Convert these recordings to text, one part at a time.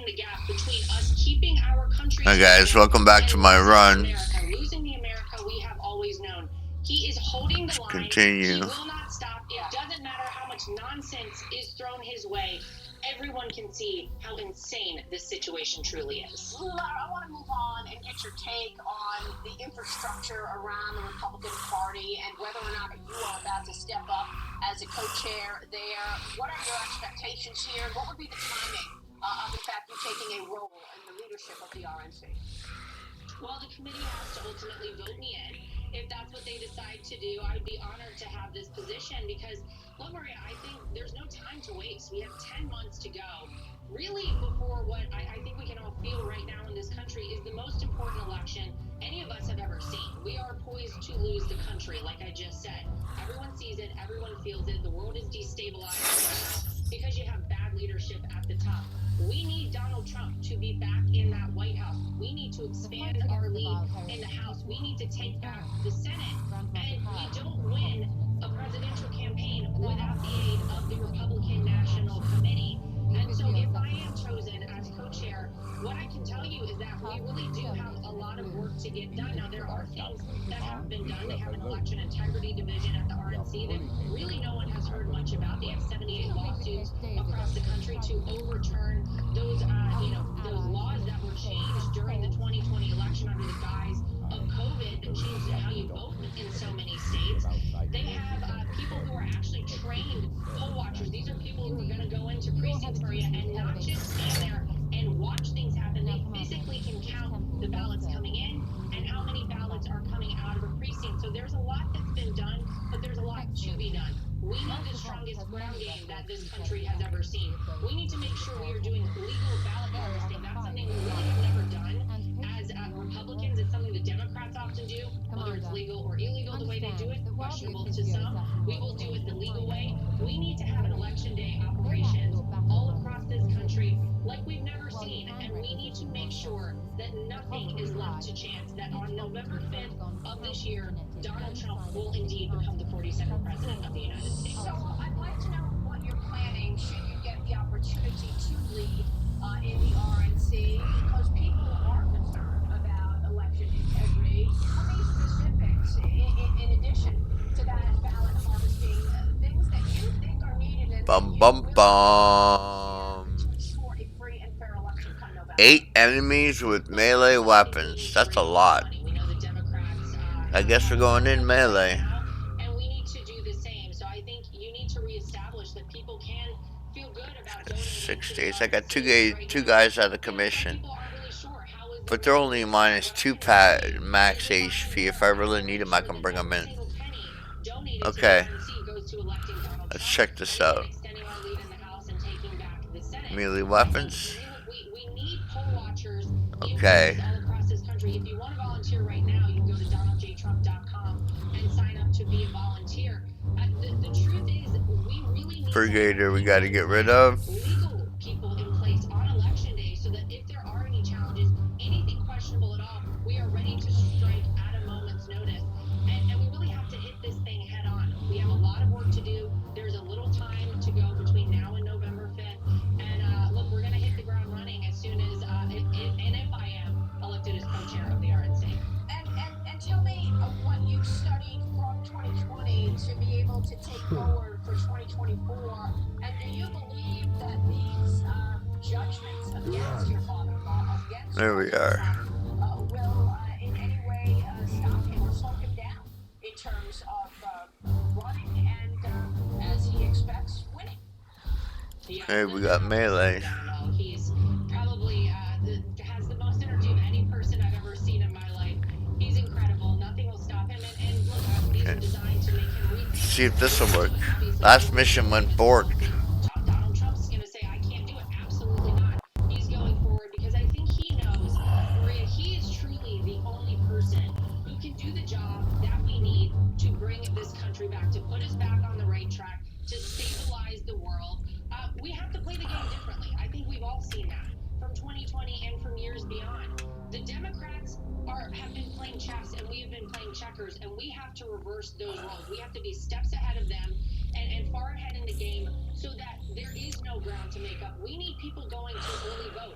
closing the gap between us keeping our country. Hi guys, welcome back to my run. Losing the America we have always known. He is holding the line. Continue. He will not stop. It doesn't matter how much nonsense is thrown his way. Everyone can see how insane this situation truly is. I want to move on and get your take on the infrastructure around the Republican Party and whether or not you are about to step up as a co-chair there. What are your expectations here? What would be the timing of, in fact, you taking a role in the leadership of the RNC? Well, the committee has to ultimately vote me in. If that's what they decide to do, I would be honored to have this position because, look, Maria, I think there's no time to waste. We have 10 months to go. Really, before what I think we can all feel right now in this country is the most important election any of us have ever seen. We are poised to lose the country, like I just said. Everyone sees it. Everyone feels it. The world is destabilized because you have bad leadership at the top. We need Donald Trump to be back in that White House. We need to expand our lead in the House. We need to take back the Senate. And we don't win a presidential campaign without the aid of the Republican National Committee. And so if I am chosen as co-chair, what I can tell you is that we really do have a lot of work to get done. Now, there are things that have been done. They have an election integrity division at the RNC that really no one has heard much about. They have 78 lawsuits across the country to overturn those, those laws that were changed during the 2020 election under the guise of COVID that changed how you vote in so many states. They have people who are actually trained poll watchers. These are people who are going to go into precincts area and not just stand there and watch things happen. They physically can count the ballots coming in and how many ballots are coming out of a precinct. So there's a lot that's been done, but there's a lot to be done. We need the strongest ground game that this country has ever seen. We need to make sure we are doing legal ballot harvesting. That's something we really have never done. As Republicans, it's something the Democrats often do, whether it's legal or illegal the way they do it, questionable to some. We will do it the legal way. We need to have an election day operations all across this country like we've never seen, and we need to make sure that nothing is left to chance, that on November 5th of this year, Donald Trump will indeed become the 42nd president of the United States. So I'd like to know what you're planning should you get the opportunity to lead in the RNC, because people are concerned about election integrity. How many specifics, in addition to that ballot harvesting, things that you think are needed and Bum bum bum. to ensure a free and fair election come November? 8 enemies with melee weapons. That's a lot. We know the Democrats. I guess we're going in melee. And we need to do the same. So I think you need to reestablish that people can feel good about donating. 6 days. I got two guys out of commission, but they're only minus 2 max HP. If I really need them, I can bring them in. Okay, let's check this out. Melee weapons. Okay. If you want to volunteer right now, you can go to donaldjtrump.com and sign up to be a volunteer. The truth is, we really need Brigader we gotta get rid of. legal people in place on election day so that if there are any challenges, anything questionable at all, we are ready to strike at a moment's notice. And we really have to hit this thing head on. We have a lot of work to do. There's a little time to go between now and November 5th. And look, we're going to hit the ground running as soon as, if I am elected as co-chair of the RNC. And tell me what you studied from 2020 to be able to take forward for 2024. And do you believe that these judgments against your father-in-law, against There we are. will in any way stop him or slow him down in terms of running and, as he expects, winning? Hey, we got melee. He's probably has the most energy of any person I've ever seen in my life. He's incredible. Nothing will stop him. And look, these are designed to make him rethink. See if this will work. Last mission went borked. Donald Trump's going to say, I can't do it. Absolutely not. He's going forward because I think he knows, Maria, he is truly the only person who can do the job that we need to bring this country back, to put us back on the right track, to stabilize the world. We have to play the game differently. I think we've all seen that from 2020 and from years beyond. The Democrats have been playing chess and we have been playing checkers, and we have to reverse those roles. We have to be steps ahead of them and far ahead in the game so that there is no ground to make up. We need people going to early vote.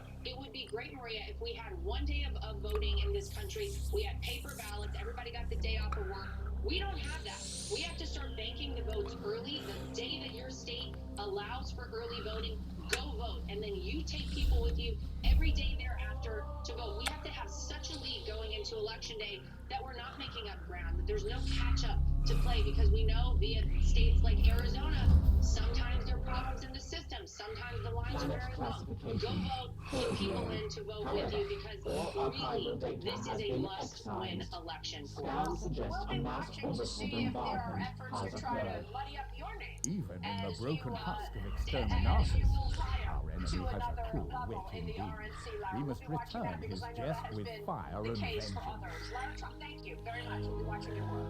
great, Maria, if we had 1 day of voting in this country, we had paper ballots, everybody got the day off of work. We don't have that. We have to start banking the votes early. The day that your state allows for early voting, go vote. And then you take people with you every day thereafter to vote. We have to have such a lead going into Election Day that we're not making up ground, that there's no catch up to play, because we know via states like Arizona, sometimes there are problems in the system. Sometimes the lines are very long. Go vote, get people in to vote with you, because really, this is a must-win election for us. We'll be watching to see if there are efforts to try to muddy up your name. Even in the As broken you, husk of as exterminatus, you move higher our enemy to has a another cruel level wit in the indeed. RNC, We Lara. We'll must be watching return that because his I know jest that has with been fire the and case for vengeance. others. Lara Trump, thank you very much. We'll be watching your work.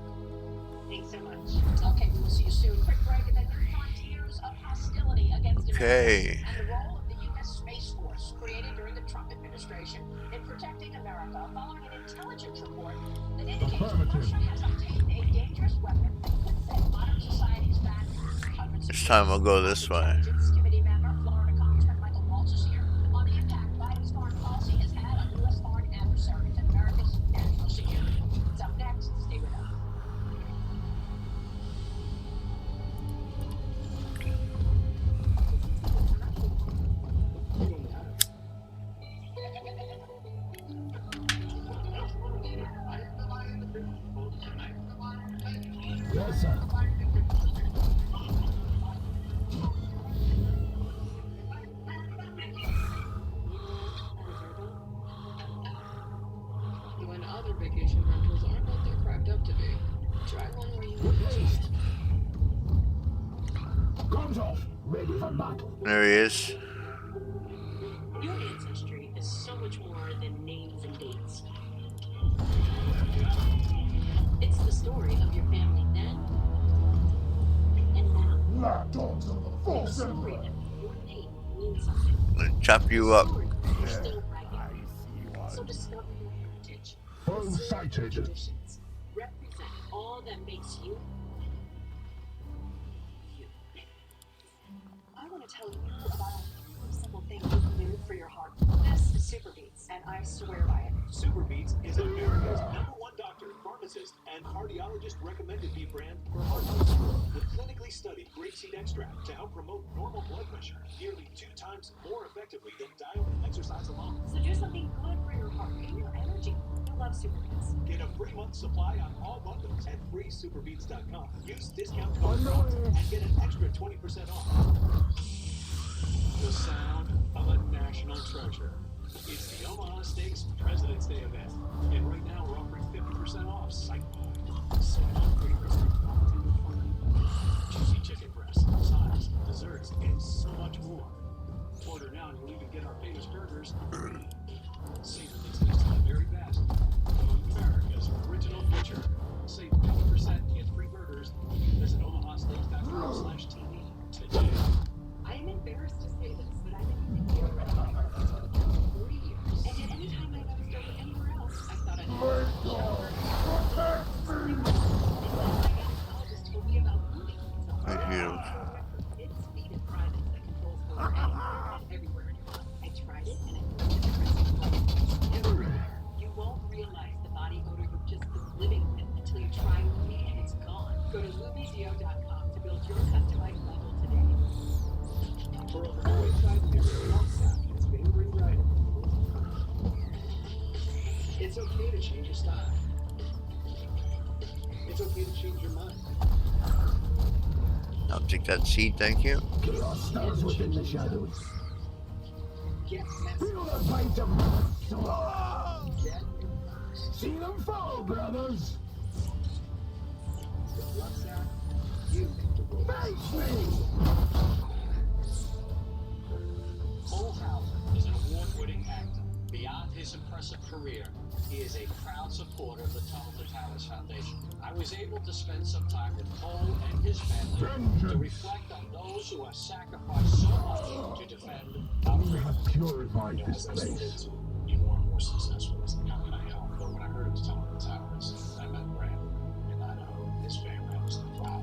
Thanks so much. Okay, we'll see you soon. Quick break, and then new frontiers of hostility against Okay. America and the role of the U.S. Space Force created during the Trump administration in protecting America, following an intelligence report that indicates Russia has obtained a dangerous weapon that could set modern societies back hundreds of This time years. we'll go this way. Intelligence Committee member, Florida Congressman Michael Waltz is here on the impact Biden's foreign policy has had on U.S. foreign adversaries and America's national security. It's up next. Stay with us. Yes, sir. When other vacation rentals aren't what they're cracked up to be. Try one where you With haste. Guns off. Ready for battle. There he is. Your ancestry is so much more than names and dates. It's the story of your family then and now. Lapdogs of the It's false a story emperor. that your name means something. Let's chop you up. Story you're still I writing. see So one. discover your heritage. Both Preserve your sighted. traditions. Represent all that makes you you. I want to tell you about a simple thing you can do for your heart. This is Super Beats, and I swear by it. Super Beats is America's #1 doctor, pharmacist, and cardiologist recommended beef brand for heart health. With clinically studied grapeseed extract to help promote normal blood pressure, nearly 2 times more effectively than diet and exercise alone. So do something good for your heart and your energy. You'll love Super Beats. Get a free month supply on all bundles at freesuperbeats.com. Use discount code FRONT and get an extra 20% off. The sound of a national treasure. It's the Omaha Steaks President's Day event. And right now we're offering 50% off site-wide. Save on 30% off tender fun, juicy chicken breasts, sides, desserts, and so much more. Order now and you'll even get our famous burgers free. Savor these things to the very best. America's original butcher. Save 50% and get free burgers. Visit omahasteaks.com/TV today. I am embarrassed to say this, but I've been using Warhammer for 3 years. And yet anytime I noticed over anywhere else, I thought I'd something wrong. My gynecologist told me about moving. I healed. It's speed and private that controls over anywhere and everywhere in your body. I tried it and I felt a difference everywhere. You won't realize the body odor you've just been living with until you try Lumi and it's gone. Go to lumio.com to build your customized bundle today. For over 25 years, WhatsApp has been rewriting. It's okay to change your style. It's okay to change your mind. I'll take that seed, thank you. Chaos stands within the shadows. Get messy. Feel the bite of my soul. Get See them fall, brothers. with WhatsApp. You can do it. Face me. Cole Hauser is an award-winning actor. Beyond his impressive career, he is a proud supporter of the Tunnel to Towers Foundation. I was able to spend some time with Cole and his family to reflect on those who have sacrificed so much to defend our We freedom. have purified You know, this as I started place. to be more and more successful as how can I help? But when I heard it was Tunnel to Towers, I met Brandon, and I know his family. I was like, wow,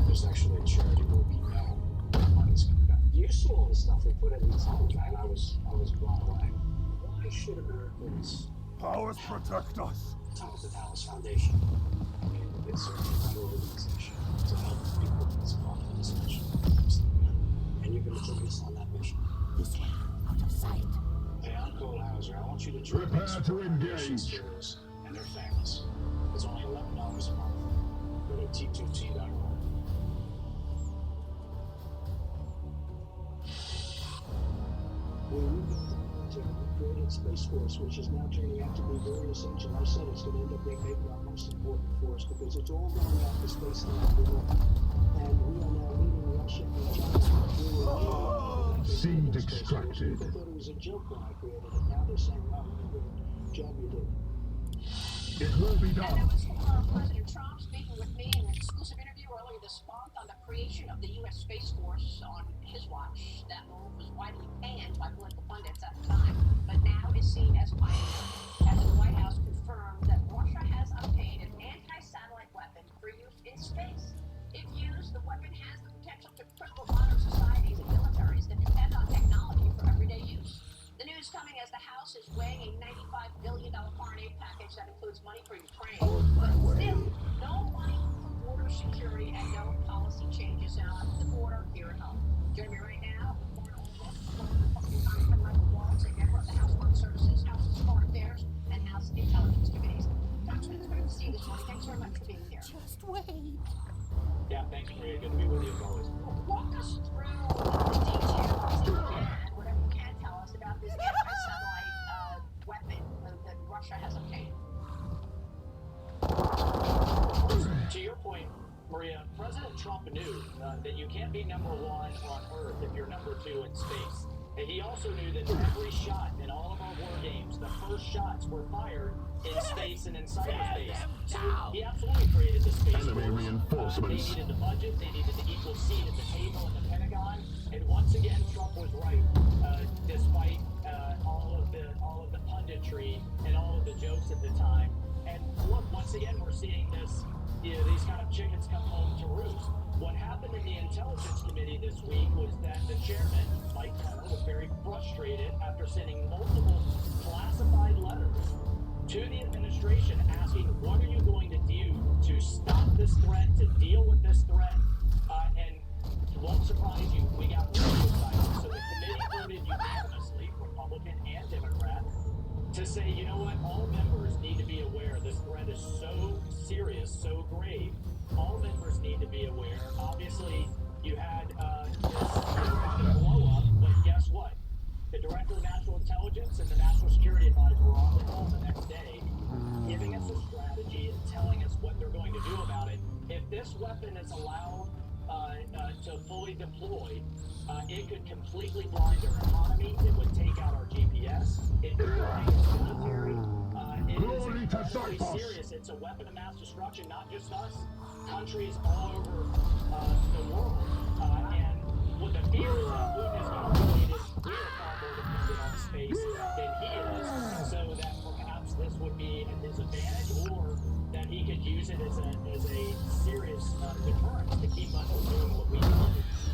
there's actually a charity where we know money's going to go. You saw all the stuff we put in the tunnel, man. I was blown away. Why should Americans Powers protect us. top the Dallas Foundation? And it's certainly a better organization to help people as part of the discussion. And you're going to take us on that mission. This way, out of sight. Hey, I'm Cole Hauser. I want you to join Prepare us to for our nation's engage. heroes and their families. It's only $11 a month. Go to t2t.org. We rebuilt the created Space Force, which is now turning out to be very essential. I said it's going to end up being maybe our most important force because it's all going out to space now. And we are now leading Russia and China. We were Seed extracted. People thought it was a joke when I created it. Now they're saying, wow, what a good job you did. It will be And that done. was President Trump speaking with me in an exclusive interview earlier this month on the creation of the U.S. Space Force on his watch. That move was widely panned by political pundits at the time, but now is seen as pioneering, as the White House confirmed that Russia has obtained an anti-satellite weapon for use in space. If used, the weapon has the potential to cripple modern societies and militaries that depend on technology for everyday use. The news coming as the House is weighing a $95 billion foreign aid package that includes money for Ukraine, but still, no money for border security and no policy changes on the border here at home. Joining me right now, Congressman Michael Waltz, a member of the House Armed Services, House Foreign Affairs, and House Intelligence Committees. Congressman, it's great to see you this morning. Thanks very much for being here. Just wait. Yeah, thanks, Maria. Good to be with you as always. Walk us through the details, if you can, whatever you can tell us about this anti-satellite weapon that Russia has obtained. To your point, Maria, President Trump knew that you can't be number one on Earth if you're number two in space. And he also knew that every shot in all of our war games, the first shots were fired in space and in cyberspace. So he absolutely created the Space Enemy Force. reinforcements. They needed the budget, they needed the equal seat at the table in the Pentagon, and once again, Trump was right, despite all of the punditry and all of the jokes at the time. And look, once again, we're seeing this, these kind of chickens come home to roost. What happened in the Intelligence Committee this week was that the chairman, Mike Pence, was very frustrated after sending multiple classified letters to the administration asking, what are you going to do to stop this threat, to deal with this threat? And it won't surprise you, we got radio silence. So the committee voted unanimously, Republican and Democrat, to say, you know what, all members need to be aware this threat is so serious, so grave. All members need to be aware. Obviously, you had this kind of blow up, but guess what? The Director of National Intelligence and the National Security Advisor were on the call the next day, giving us a strategy and telling us what they're going to do about it. If this weapon is allowed to fully deploy, it could completely blind our economy. It would take out our GPS. It could blind our military. It is incredibly serious. It's a weapon of mass destruction, not just us, countries all over the world. And what the fear is that Putin is going to create is we are far more dependent on space than he is, so that perhaps this would be a disadvantage, or that he could use it as a serious deterrent to keep us from doing what we do.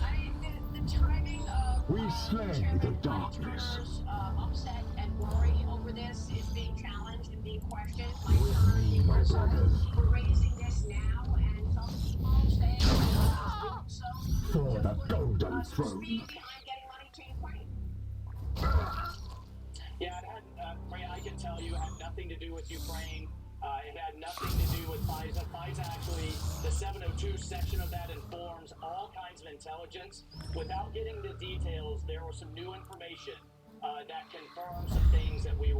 I mean, the timing of We slay Chairman the Mike darkness. Turner's upset and worry over this is being challenged and being questioned. Mike Turner being criticized for raising this now, and some people saying so For the golden some throne. speed behind getting money to Ukraine. Yeah, it had, Maria, I can tell you, it had nothing to do with Ukraine. It had nothing to do with FISA. FISA actually, the 702 section of that informs all kinds of intelligence. Without getting the details, there was some new information that confirmed some things that we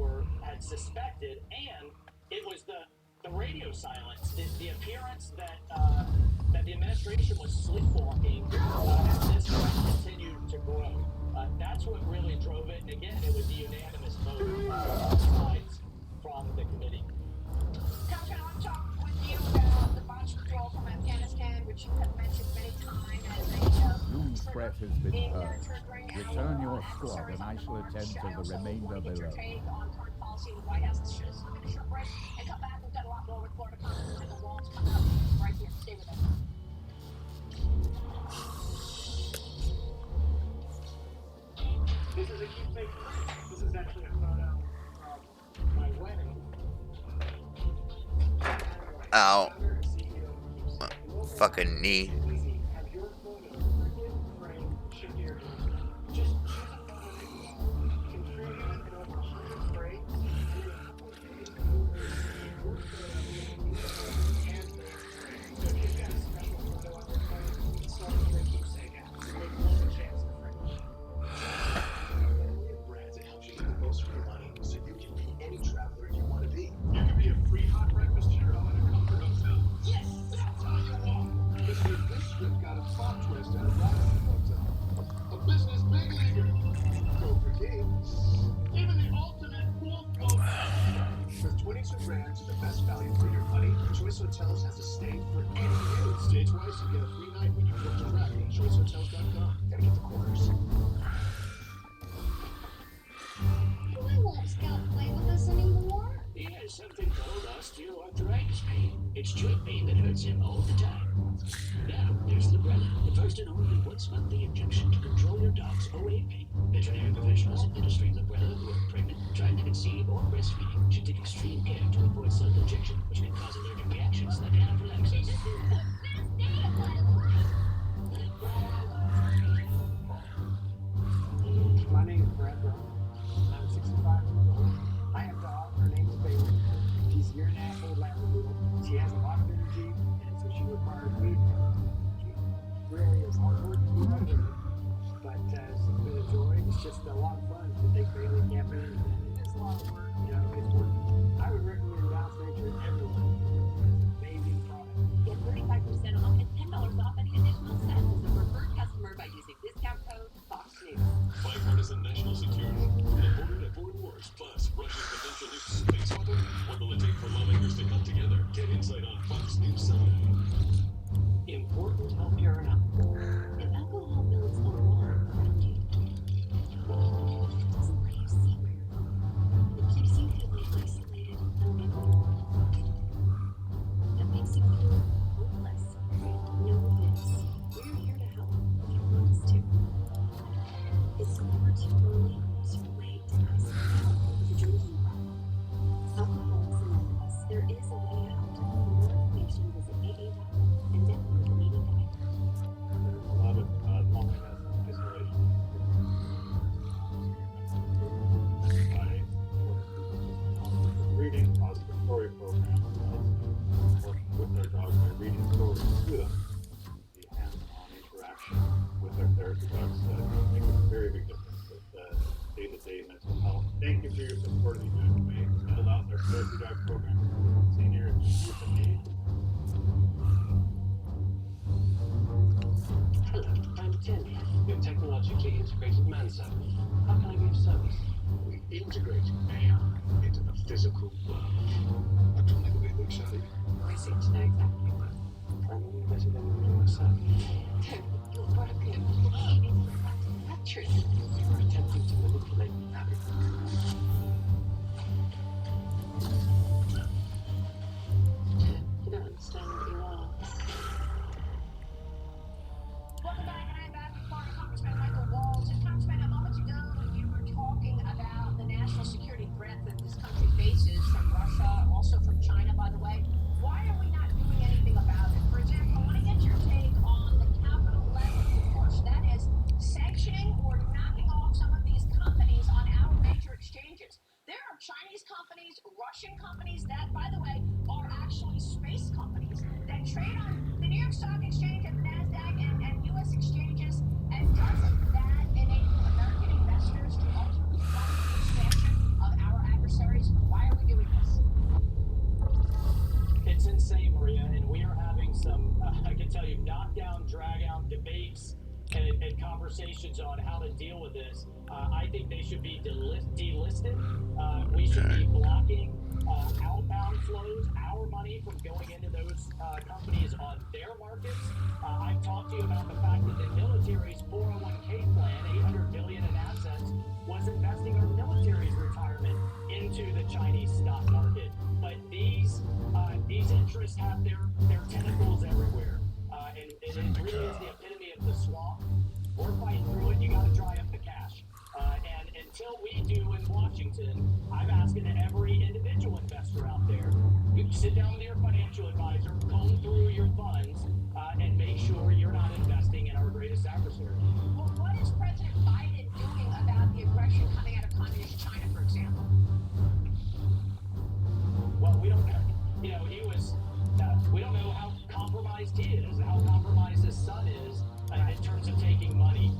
had suspected, and it was the radio silence, the appearance that the administration was sleepwalking as this threat continued to grow. That's what really drove it, and again, it was a unanimous vote on all sides from the committee. Congressman, I want to talk with you about the botch withdrawal from Afghanistan, which you have mentioned many times as a New threat has been in heard. triggering Return your adversaries squad and on I the shall march. attend to I the also remainder want to get your below. take on current policy in the White House. Let's just look at a short break and come back. We've got a lot more with Florida Congressman Michael Waltz coming up right here. Stay with us. This is a keepsake. This is actually a photo Ow. Fucking knee. Have your photo printed, framed, shipped to your doorstep. Just choose a photo that you love. You can preview it in over 100 frames, and in a couple of days, you will receive your photo handmade. So if you've got a special photo on your phone, you can sell it for a keepsake out. Make one chance to frame it. We have brands that help you get the most for your money, so you can be any traveler you want to be. You can be a free hot breakfast hero in a comfort hotel. Yes, that's how you want. This week, this script got a plot twist at a Radisson hotel. A business big leaguer. Go for king. Even the ultimate won't go down. With 22 brands and the best value for your money, Choice Hotels has a stay for any you. Stay twice and get a free night when you book direct on choicehotels.com. Gotta get the quarters. Why won't Scout play with us anymore? He has something called osteoarthritis pain. It's joint pain that hurts him all the time. Now, there's Librela, the first and only once-monthly injection to control your dog's OA pain. Veterinary professionals administering Librela who are pregnant, trying to conceive, or breastfeeding should take extreme care to avoid self-injection, which can cause allergic reactions like anaphylaxis. This is the best day of my life. My name is Brad Brown. I'm 65 years old. I have a dog. Her name is Bailey. She's a year and a half old Labradoodle. She has a lot of energy, and so she requires me. She really is hard work to keep up with her, but she's been a joy. It's just a lot of fun to take Bailey camping. It is a lot of work, you know. It's work. I would recommend Bounce Nature to everyone. It's an amazing product. Get 35% off and $10 off any additional set as a preferred customer by using discount code FOXNEWS. Bipartisan national security, from the border to foreign wars, plus Russia's potential new space weapon. What will it take for lawmakers to come together? Get insight on Fox News Sunday. Important healthcare announcement. If alcohol builds a wall around you, it doesn't let you see where you're going. It keeps you feeling isolated and alone. It makes you feel hopeless. Know this. We're here to help if you want us to. It's never too early or too late to ask for help with a drinking problem. Alcoholics Anonymous, there is a way out. For more information, visit AA.org and download the meeting guide. There's a lot of loneliness and isolation. Reading positive story program working with their dogs by reading stories to them. The hands-on interaction with their therapy dogs make a very big difference with day-to-day mental health. Thank you for your support of the United Way. That allows our therapy dog program for seniors and youth in need. Hello, I'm Tim, your technologically integrated manservant. How can I be of service? We integrate AI into the physical world. I don't like the way it looks, Sally. I seem to know exactly what. Probably better than you know myself. You're broken. You need to go back to the factory. You're attempting to manipulate me, Abby. You don't understand what you are. Welcome back, and I'm back with former Congressman Michael Waltz. And Congressman, a moment ago, you were talking about the national security threat that this country faces from Russia, also from China, by the way. Why are we not doing anything about it? For example, I want to get your take on the capital level push. That is sanctioning or knocking off some of these companies on our major exchanges. There are Chinese companies, Russian companies that, by the way, are actually space companies that trade on the New York Stock Exchange and the NASDAQ and U.S. exchanges. And doesn't that enable American investors to ultimately fund the expansion of our adversaries? Why are we doing this? It's insane, Maria, and we are having some, I can tell you, knockdown, drag-out debates and conversations on how to deal with this. I think they should be delisted. We should be blocking outbound flows, our money from going into those companies on their markets. I've talked to you about the fact that the military's 401k plan, $800 billion in assets, was investing our military's retirement into the Chinese stock market. But these interests have their tentacles everywhere, and it really is the epitome of the swamp. We're fighting through it. You got to dry up the cash, and until we do in Washington, I'm asking every individual investor out there, you sit down with your financial advisor, comb through your funds, and make sure you're not investing in our greatest adversary. Well, what is President Biden doing about the aggression coming out of communist China, for example? Well, we don't know. You know, we don't know how compromised he is, how compromised his son is in terms of taking money.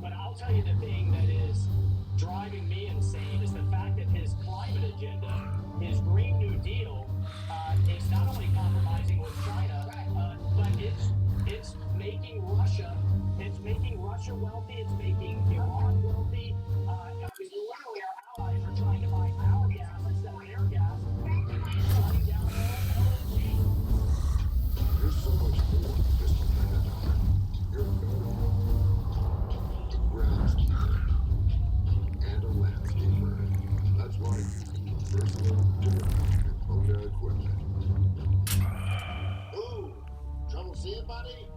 But I'll tell you the thing that is driving me insane is the fact that his climate agenda, his Green New Deal, is not only compromising with China, but it's making Russia wealthy, it's making Iran wealthy. Literally our allies are trying to buy our gas instead of their gas, shutting down LNG. There's so much more to this planet. You're a groundskeeper and a landscaper. That's why you need versatile, different Oda equipment. Ooh, trouble seeing, buddy?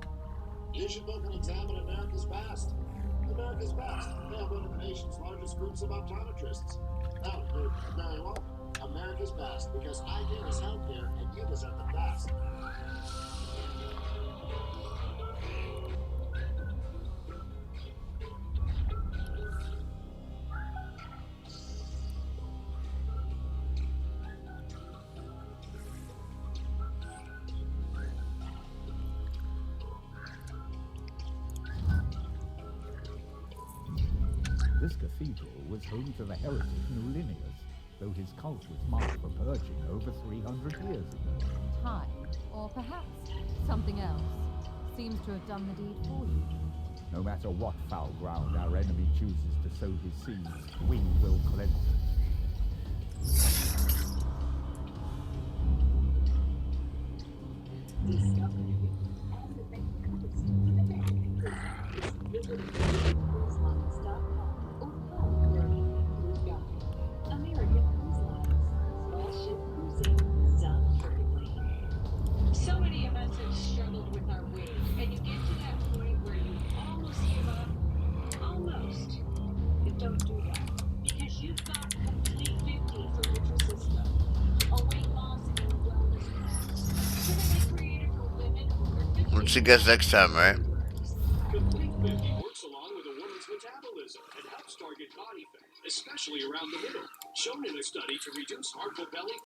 You should book and examine America's Best. America's Best. They have one of the nation's largest groups of optometrists. No, you're very welcome. America's Best, because idea is healthcare and you deserve the best. This cathedral was home to the heretic Millennium, though his cult was marked for purging over 300 years ago. Time, or perhaps something else, seems to have done the deed for you. No matter what foul ground our enemy chooses to sow his seeds, we will cleanse So many of us have struggled with our weight, and you get to that point where you almost give up. Almost. But don't do that, because you've got Complete 50 for Nutrisystem, a weight loss and wellness plan. Typically created for women over 50. We'll see you guys next time, right? Complete 50 works along with a woman's metabolism and helps target body fat, especially around the middle. Shown in a study to reduce harmful belly